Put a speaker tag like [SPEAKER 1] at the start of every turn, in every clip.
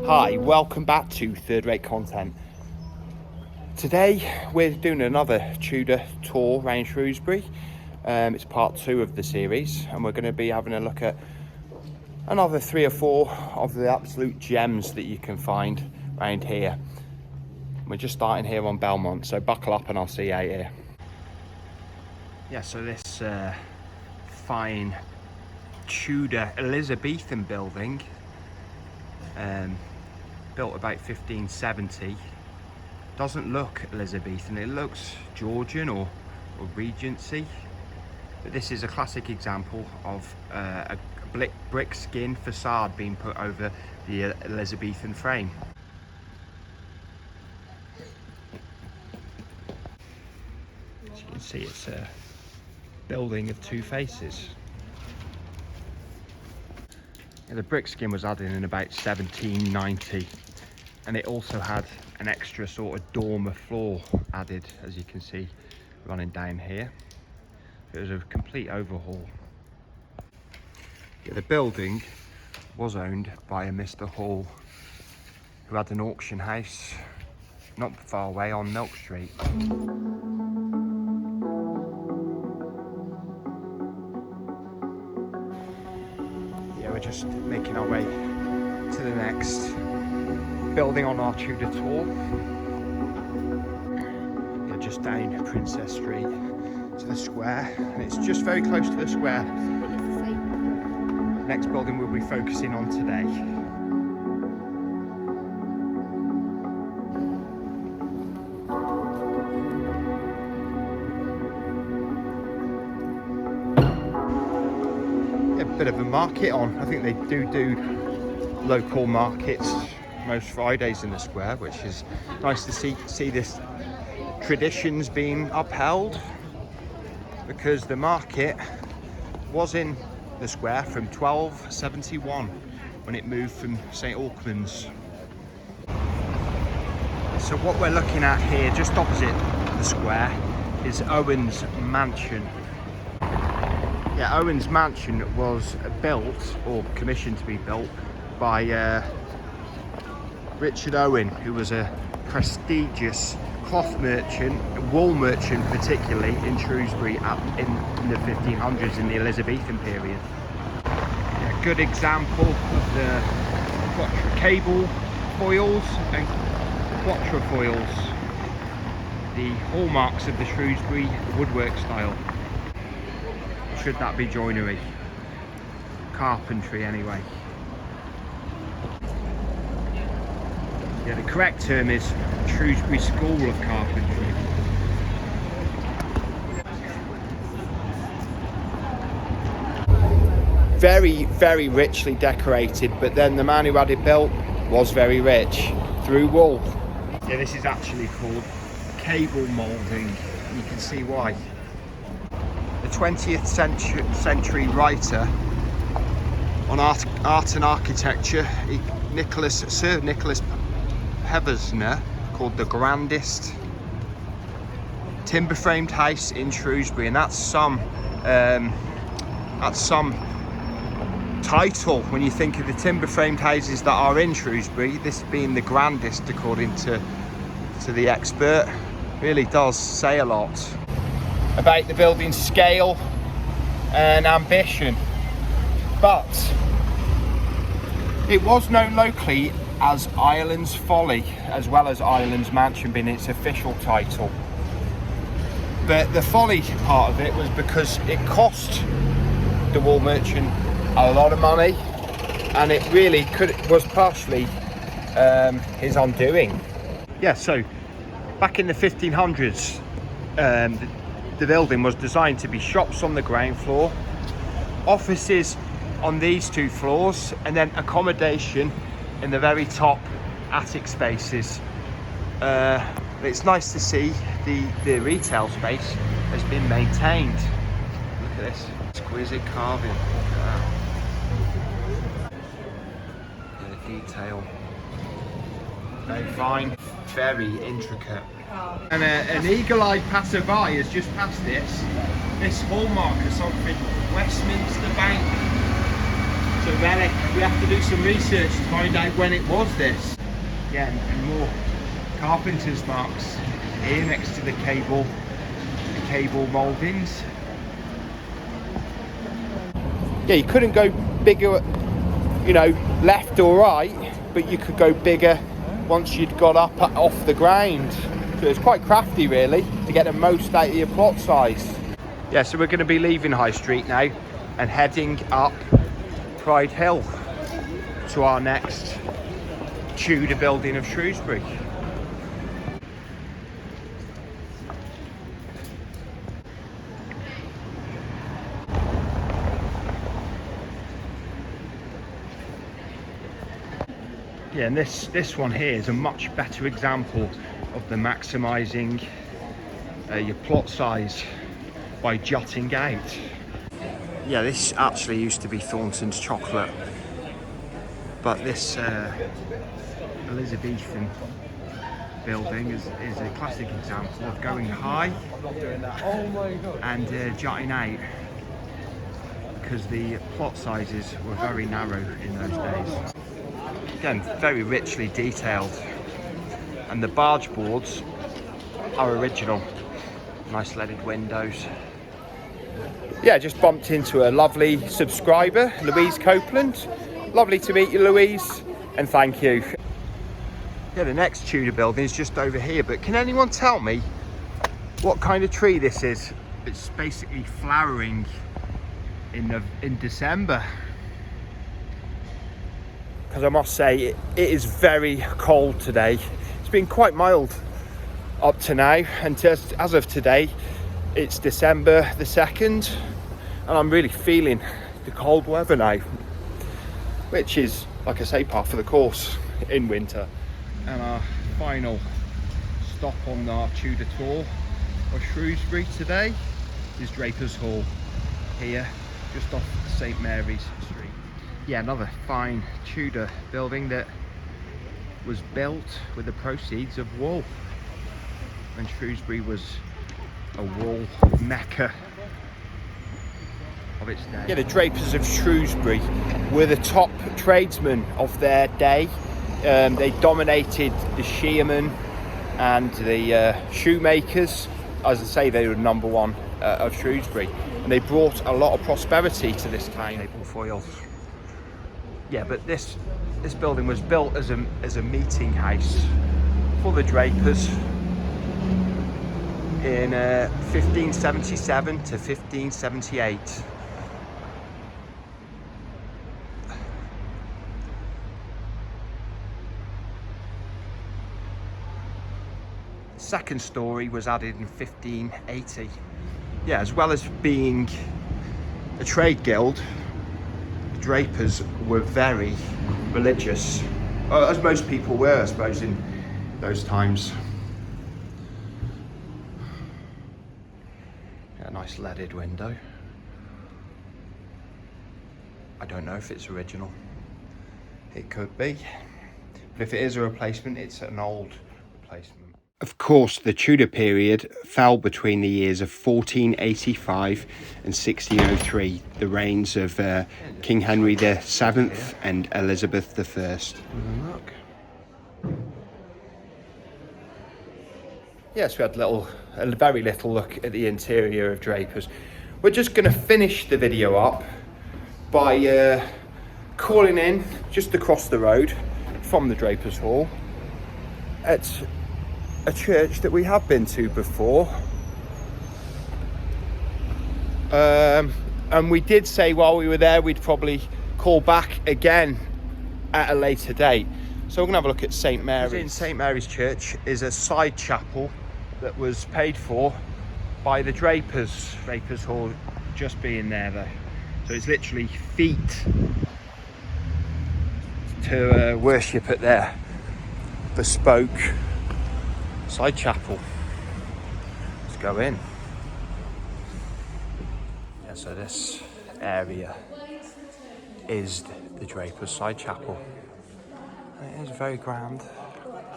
[SPEAKER 1] Hi, welcome back to Third Rate Content. Today we're doing another Tudor tour around Shrewsbury. It's part 2 of the series, and we're going to be having a look at another 3 or 4 of the absolute gems that you can find around here. We're just starting here on Belmont, so buckle up and I'll see you out here. Yeah, so this fine Tudor Elizabethan building, built about 1570, doesn't look Elizabethan, it looks Georgian or Regency. But this is a classic example of a brick skin facade being put over the Elizabethan frame. As you can see, it's a building of 2 faces. The brick skin was added in about 1790, and it also had an extra sort of dormer floor added, as you can see running down here. It was a complete overhaul. Yeah, the building was owned by a Mr. Hall, who had an auction house not far away on Milk Street. We're just making our way to the next building on our Tudor tour. We're just down Princess Street to the square, and it's just very close to the square. Next building we'll be focusing on today. Bit of a market on. I think they do local markets most Fridays in the square, which is nice to see this traditions being upheld, because the market was in the square from 1271 when it moved from St. Alkmund's. So what we're looking at here just opposite the square is Owens Mansion. Yeah, Owens Mansion was built, or commissioned to be built, by Richard Owen, who was a prestigious cloth merchant, wool merchant particularly, in Shrewsbury in the 1500s, in the Elizabethan period. A good example of the cable foils and quatrefoils, the hallmarks of the Shrewsbury woodwork style. Should that be joinery? Carpentry anyway. Yeah, the correct term is Shrewsbury School of Carpentry. Very, very richly decorated, but then the man who had it built was very rich through wool. Yeah, this is actually called cable moulding. You can see why. The 20th century writer on art and architecture, Sir Nicholas Pevsner, called the grandest timber framed house in Shrewsbury, and that's some title when you think of the timber framed houses that are in Shrewsbury. This being the grandest, according to the expert, really does say a lot about the building's scale and ambition. But it was known locally as Ireland's Folly, as well as Ireland's Mansion being its official title. But the folly part of it was because it cost the wool merchant a lot of money, and it really was partially his undoing. Yeah, so back in the 1500s, the building was designed to be shops on the ground floor, offices on these 2 floors, and then accommodation in the very top attic spaces. It's nice to see the retail space has been maintained. Look at this exquisite carving. Look at that. The detail. Very fine, very intricate. And an eagle-eyed passerby has just passed this hallmark of something, Westminster Bank. So relic, we have to do some research to find out when it was this. Yeah, and more carpenter's marks here next to the cable mouldings. Yeah, you couldn't go bigger, you know, left or right, but you could go bigger once you'd got up off the ground. So it's quite crafty really to get the most out of your plot size. Yeah, so we're going to be leaving High Street now and heading up Pride Hill to our next Tudor building of Shrewsbury. Yeah, and this one here is a much better example of the maximising your plot size by jutting out. Yeah, this actually used to be Thornton's Chocolate, but this Elizabethan building is a classic example of going high and jutting out, because the plot sizes were very narrow in those days. Again, very richly detailed, and the barge boards are original. Nice leaded windows. Yeah, just bumped into a lovely subscriber, Louise Copeland. Lovely to meet you, Louise, and thank you. Yeah, the next Tudor building is just over here, but can anyone tell me what kind of tree this is? It's basically flowering in December. Because I must say, it is very cold today. It's been quite mild up to now, and just as of today, it's December the 2nd, and I'm really feeling the cold weather now, which is, like I say, par for the course in winter. And our final stop on our Tudor tour of Shrewsbury today is Drapers Hall, here just off St Mary's Street. Yeah, another fine Tudor building that was built with the proceeds of wool, when Shrewsbury was a wool mecca of its day. Yeah, the Drapers of Shrewsbury were the top tradesmen of their day. They dominated the shearmen and the shoemakers. As I say, they were number one of Shrewsbury, and they brought a lot of prosperity to this town. Maple foils. Yeah, but this building was built as a meeting house for the Drapers in 1577 to 1578. Second story was added in 1580. Yeah, as well as being a trade guild, the Drapers were very religious, as most people were, I suppose, in those times. Yeah, a nice leaded window. I don't know if it's original. It could be, but if it is a replacement, it's an old replacement. Of course, the Tudor period fell between the years of 1485 and 1603, the reigns of King Henry VII and Elizabeth I. Look. Yes, we had a very little look at the interior of Drapers. We're just going to finish the video up by calling in just across the road from the Drapers Hall at a church that we have been to before, and we did say while we were there we'd probably call back again at a later date. So we're gonna have a look at St Mary's. In St Mary's Church is a side chapel that was paid for by the Drapers Hall just being there though, so it's literally feet to worship at their bespoke side chapel. Let's go in. Yeah, so this area is the Drapers side chapel. It is very grand.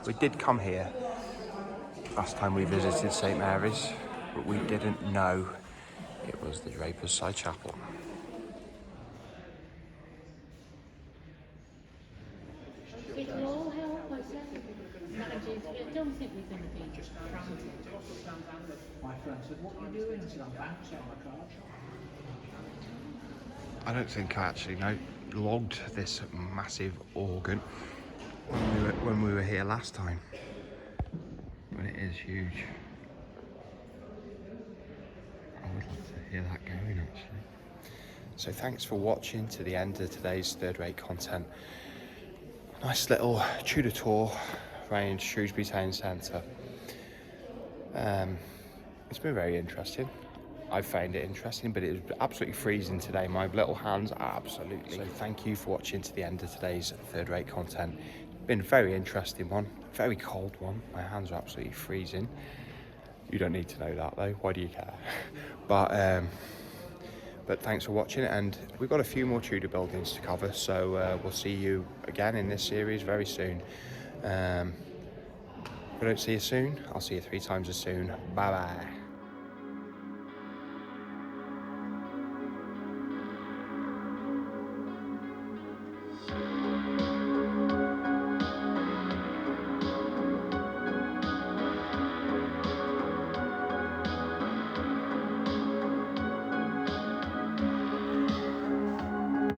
[SPEAKER 1] We did come here last time we visited St Mary's, but we didn't know it was the Drapers side chapel.
[SPEAKER 2] My friend said, what are you doing? I said, I'm bouncing on a card shop.
[SPEAKER 1] I don't think I actually logged this massive organ when we were here last time, but it is huge. I would love to hear that going actually. So thanks for watching to the end of today's third rate content. Nice little Tudor tour around Shrewsbury Town Centre. It's been very interesting. I found it interesting, but it was absolutely freezing today. My little hands are absolutely. So thank you for watching to the end of today's third rate content. Been a very interesting one, very cold one. My hands are absolutely freezing. You don't need to know that though, why do you care? But thanks for watching, and we've got a few more Tudor buildings to cover, so we'll see you again in this series very soon. If I don't see you soon, I'll see you 3 times as soon. Bye bye.